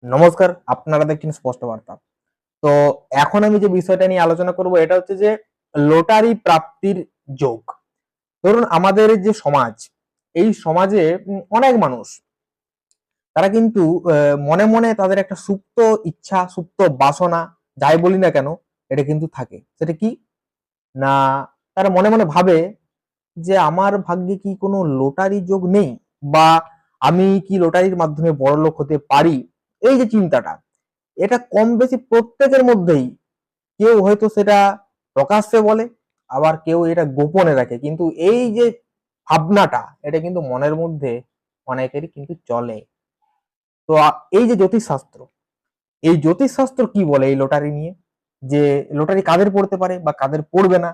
নমস্কার, আপনারা দেখছেন স্পষ্ট বার্তা। তো এখন আমি যে বিষয়টা নিয়ে আলোচনা করব এটা হচ্ছে যে লটারি প্রাপ্তির যোগ। ধরুন আমাদের যে সমাজ, এই সমাজে অনেক মানুষ তারা কিন্তু মনে মনে তাদের একটা সুপ্ত ইচ্ছা, সুপ্ত বাসনা, যাই বলি না কেন, এটা কিন্তু থাকে। সেটা কি না, তারা মনে মনে ভাবে যে আমার ভাগ্যে কি কোনো লটারি যোগ নেই, বা আমি কি লটারির মাধ্যমে বড়লোক হতে পারি। এই যে চিন্তাটা, এটা কম বেশি প্রত্যেকের মধ্যেই, কেউ হয়তো সেটা প্রকাশ্যে বলে, আবার কেউ এটা গোপনে রাখে, কিন্তু এই যে ভাবনাটা, এটা কিন্তু মনের মধ্যে অনেকেরই কিন্তু চলে। তো এই যে জ্যোতিষশাস্ত্র, এই জ্যোতিষশাস্ত্র কি বলে এই লটারি নিয়ে, যে লটারি কাদের পড়তে পারে বা কাদের পড়বে না।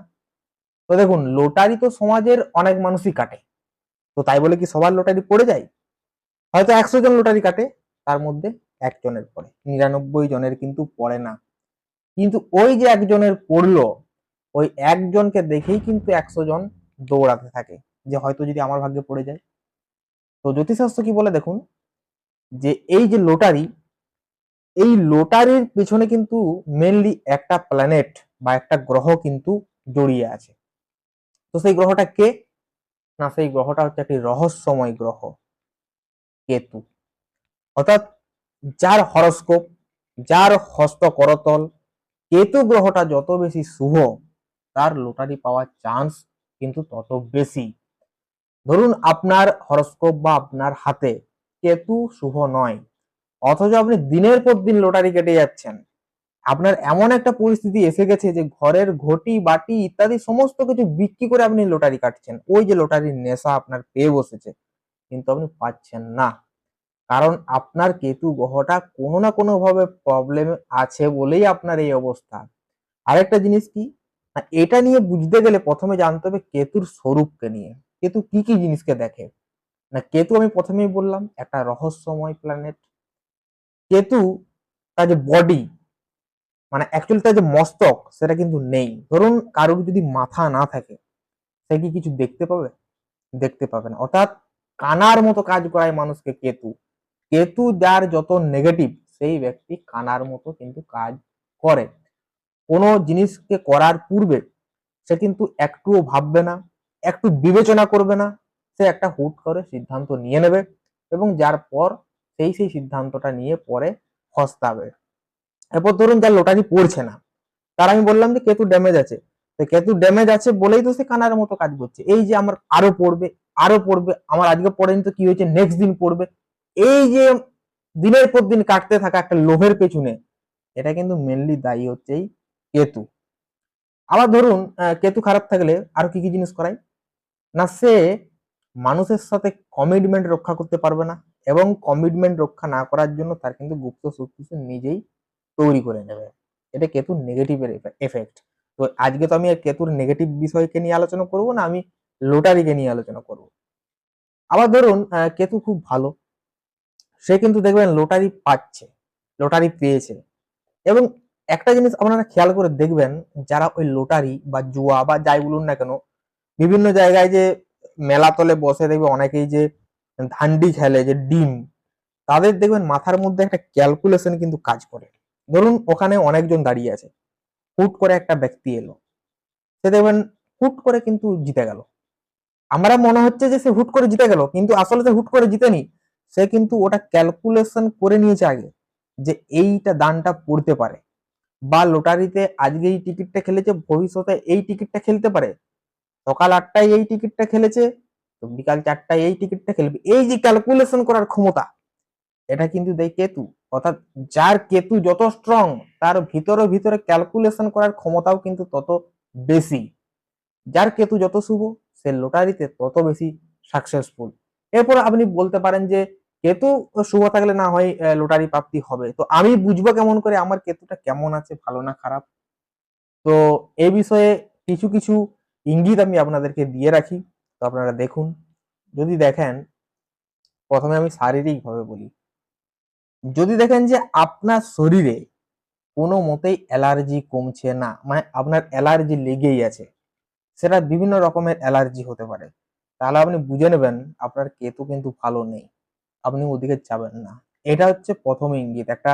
তো দেখুন, লটারি তো সমাজের অনেক মানুষই কাটে, তো তাই বলে কি সবার লটারি পড়ে যায়? হয়তো 100 জন লটারি কাটে, তার মধ্যে একজনের পড়ে, 99 জনের কিন্তু পড়ে না। কিন্তু ওই যে একজনের পড়লো, ওই একজনকে দেখেই কিন্তু 100 জন দৌড়াতে থাকে, যে হয়তো যদি আমার ভাগ্যে পড়ে যায়। তো জ্যোতিষশাস্ত্র কি বলে দেখুন, যে এই যে লটারি, এই লটারির পেছনে কিন্তু মেনলি একটা প্ল্যানেট বা একটা গ্রহ কিন্তু জড়িয়ে আছে। তো সেই গ্রহটা কে? না, সেই গ্রহটা হচ্ছে একটি রহস্যময় গ্রহ, কেতু। অর্থাৎ যার হরস্কোপ, যার হস্ত করতল কেতু গ্রহটা যত বেশি শুভ, তার লটারি পাওয়ার চান্স কিন্তু তত বেশি। ধরুন আপনার হরস্কোপ বা আপনার হাতে কেতু শুভ নয়, অথচ আপনি দিনের পর দিন লটারি কেটে যাচ্ছেন। আপনার এমন একটা পরিস্থিতি এসে গেছে যে ঘরের ঘটি বাটি ইত্যাদি সমস্ত কিছু বিক্রি করে আপনি লটারি কাটছেন, ওই যে লটারির নেশা আপনার পেয়ে বসেছে, কিন্তু আপনি পাচ্ছেন না। কারণ আপনার কেতু গ্রহটা কোনো না কোনো ভাবে প্রবলেম আছে বলেই আপনার এই অবস্থা। আরেকটা জিনিস কি, না এটা নিয়ে বুঝতে গেলে প্রথমে জানতে হবে কেতুর স্বরূপকে নিয়ে। কেতু কি কি জিনিসকে দেখে? না, কেতু আমি প্রথমেই বললাম একটা রহস্যময় প্ল্যানেট। কেতু তার যে বডি, মানে অ্যাকচুয়ালি তার যে মস্তক, সেটা কিন্তু নেই। ধরুন কারোর যদি মাথা না থাকে, সে কি কিছু দেখতে পাবে? দেখতে পাবে না। অর্থাৎ কানার মতো কাজ করায় মানুষকে কেতু। কেতু যার যত নেগেটিভ, সেই ব্যক্তি কানার মতো কিন্তু কাজ করে। কোনো জিনিসকে করার পূর্বে সে কিন্তু একটুও ভাববে না, একটু বিবেচনা করবে না, সে একটা হুট করে সিদ্ধান্ত নিয়ে নেবে, এবং যার পর সেই সিদ্ধান্তটা নিয়ে পরে পস্তাবে। এরপর ধরুন যার লটারি পড়ছে না, তার আমি বললাম যে কেতু ড্যামেজ আছে, তো কেতু ড্যামেজ আছে বলেই তো সে কানার মতো কাজ করছে। এই যে আমার আরো পড়বে, আরো পড়বে, আমার আজকে পড়েনি তো কি হয়েছে, নেক্সট দিন পড়বে, এই যে দিনের পর দিন কাটতে থাকা একটা লোভের পেছনে, এটা কিন্তু মেনলি দায়ী হচ্ছে এই কেতু। আবার ধরুন কেতু খারাপ থাকলে আরো কি কি জিনিস করায়, না সে মানুষের সাথে কমিটমেন্ট রক্ষা করতে পারবে না, এবং কমিটমেন্ট রক্ষা না করার জন্য তার কিন্তু গুপ্ত শক্তি সে নিজেই তৈরি করে নেবে। এটা কেতুর নেগেটিভের এফেক্ট। তো আজকে তো আমি কেতুর নেগেটিভ বিষয়কে নিয়ে আলোচনা করব না, আমি লটারিকে নিয়ে আলোচনা করব। আবার ধরুন কেতু খুব ভালো, সে কিন্তু দেখবেন লটারি পাচ্ছে, লটারি পেয়েছে, এবং একটা জিনিস আপনারা খেয়াল করে দেখবেন, যারা ওই লটারি বা জুয়া বা যাই বলুন না কেন, বিভিন্ন জায়গায় যে মেলাতলে বসে দেখবে অনেকেই যে ধান্ডি খেলে, যে ডিম, তাদের দেখবেন মাথার মধ্যে একটা ক্যালকুলেশন কিন্তু কাজ করে। ধরুন ওখানে অনেকজন দাঁড়িয়ে আছে, হুট করে একটা ব্যক্তি এলো, সে দেখবেন হুট করে কিন্তু জিতে গেল। আমরা মনে হচ্ছে যে সে হুট করে জিতে গেল, কিন্তু আসলে সে হুট করে জিতেনি, সে কিন্তু ওটা ক্যালকুলেশন করে নিয়েছে আগে, যে এইটা দানটা পড়তে পারে, বা লটারিতে আজকে এই টিকিটটা খেলেছে, ভবিষ্যতে এই টিকিটটা খেলতে পারে, সকাল 8টায় এই টিকিটটা খেলেছে, তো বিকাল 4টায় এই টিকিটটা খেলবে। এই যে ক্যালকুলেশন করার ক্ষমতা, এটা কিন্তু দেয় কেতু। অর্থাৎ যার কেতু যত স্ট্রং, তার ভিতরে ভিতরে ক্যালকুলেশন করার ক্ষমতাও কিন্তু তত বেশি। যার কেতু যত শুভ, সে লটারিতে তত বেশি সাকসেসফুল। এরপর আপনি বলতে পারেন যে কেতু শুভ থাকলে না হয় লটারি প্রাপ্তি হবে, তো আমি বুঝবো কেমন করে আমার কেতুটা কেমন আছে, ভালো না খারাপ? তো এই বিষয়ে কিছু কিছু ইঙ্গিত আমি আপনাদেরকে দিয়ে রাখি, তো আপনারা দেখুন। যদি দেখেন, প্রথমে আমি শারীরিক ভাবে বলি, যদি দেখেন যে আপনার শরীরে কোনো মতেই অ্যালার্জি কমছে না, মানে আপনার অ্যালার্জি লেগেই আছে, সেটা বিভিন্ন রকমের অ্যালার্জি হতে পারে, তাহলে আপনি বুঝে নেবেন আপনার কেতু কিন্তু ভালো নেই, আপনি ওদিকে যাবেন না। এটা হচ্ছে প্রথম ইঙ্গিত, একটা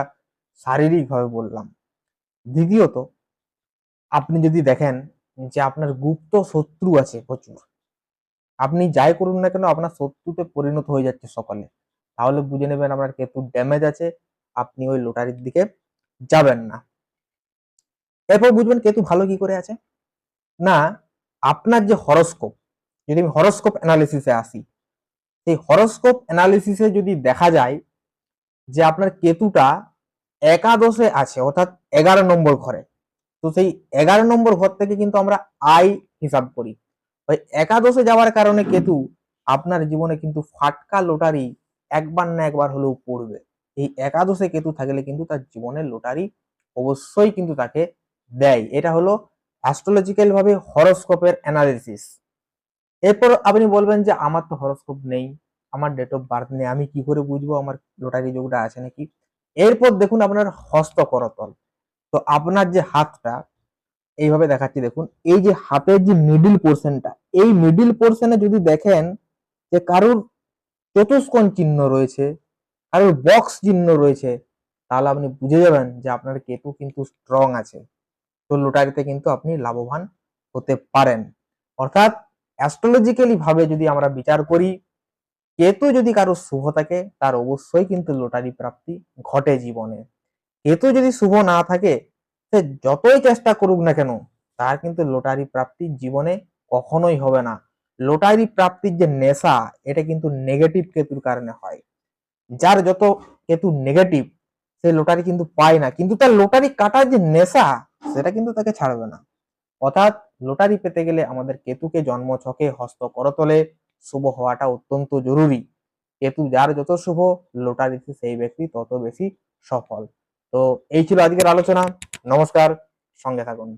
শারীরিক ভাবে বললাম। দ্বিতীয়ত, আপনি যদি দেখেন যে আপনার গুপ্ত শত্রু আছে প্রচুর, আপনি যাই করুন না কেন আপনার শত্রুতে পরিণত হয়ে যাচ্ছে সকালে, তাহলে বুঝে নেবেন আপনার কেতু ড্যামেজ আছে, আপনি ওই লটারির দিকে যাবেন না। এরপর বুঝবেন কেতু ভালো কি করে আছে না, আপনার যে হরোস্কোপ, যদি আমি হরোস্কোপ অ্যানালিসিসে আসি, সেই হরোস্কোপ অ্যানালিসিসে যদি দেখা যায় যে আপনার কেতুটা একাদশে আছে, অর্থাৎ 11 নম্বর ঘরে, তো সেই 11 নম্বর ঘর থেকে কিন্তু আমরা আয় হিসাব করি। ওই একাদশে যাওয়ার কারণে কেতু আপনার জীবনে কিন্তু ফাটকা লটারি একবার না একবার হলেও পড়বে। এই একাদশে কেতু থাকলে কিন্তু তার জীবনে লটারি অবশ্যই কিন্তু তাকে দেয়। এটা হলো অ্যাস্ট্রোলজিক্যাল ভাবে হরোস্কোপের অ্যানালিসিস। এরপর আপনি বলবেন যে আমার তো হরোস্কোপ নেই, আমার ডেট অফ বার্থ নেই, আমি কি করে বুঝবো আমার লটারি যোগটা আছে নাকি? এরপর দেখুন আপনার হস্ত করতল। তো আপনার যে হাতটা এইভাবে দেখাচ্ছি, দেখুন এই যে হাতের যে মিডিল পোর্শনটা, এই মিডিল পোর্শনে যদি দেখেন যে কারোর চতুষ্কোণ চিহ্ন রয়েছে, কারোর বক্স চিহ্ন রয়েছে, তাহলে আপনি বুঝে যাবেন যে আপনার কেতু কিন্তু স্ট্রং আছে, তো লটারিতে কিন্তু আপনি লাভবান হতে পারেন। অর্থাৎ অ্যাস্ট্রোলজিক্যালি ভাবে যদি আমরা বিচার করি, কেতু যদি কারো শুভ থাকে তার অবশ্যই কিন্তু লটারি প্রাপ্তি ঘটে জীবনে। কেতু যদি শুভ না থাকে, সে যতই চেষ্টা করুক না কেন, তার কিন্তু লটারি প্রাপ্তি জীবনে কখনোই হবে না। লটারি প্রাপ্তির যে নেশা, এটা কিন্তু নেগেটিভ কেতুর কারণে হয়। যার যত কেতু নেগেটিভ, সে লটারি কিন্তু পায় না, কিন্তু তার লটারি কাটার যে নেশা, সেটা কিন্তু তাকে ছাড়বে না। অর্থাৎ লটারি পেতে গেলে আমাদের কেতুকে জন্ম ছকে হস্ত করতলে শুভ হওয়াটা অত্যন্ত জরুরি। কেতু যার যত শুভ, লটারিতে সেই ব্যক্তি তত বেশি সফল। তো এই ছিল আজকের আলোচনা। নমস্কার, সঙ্গে থাকুন।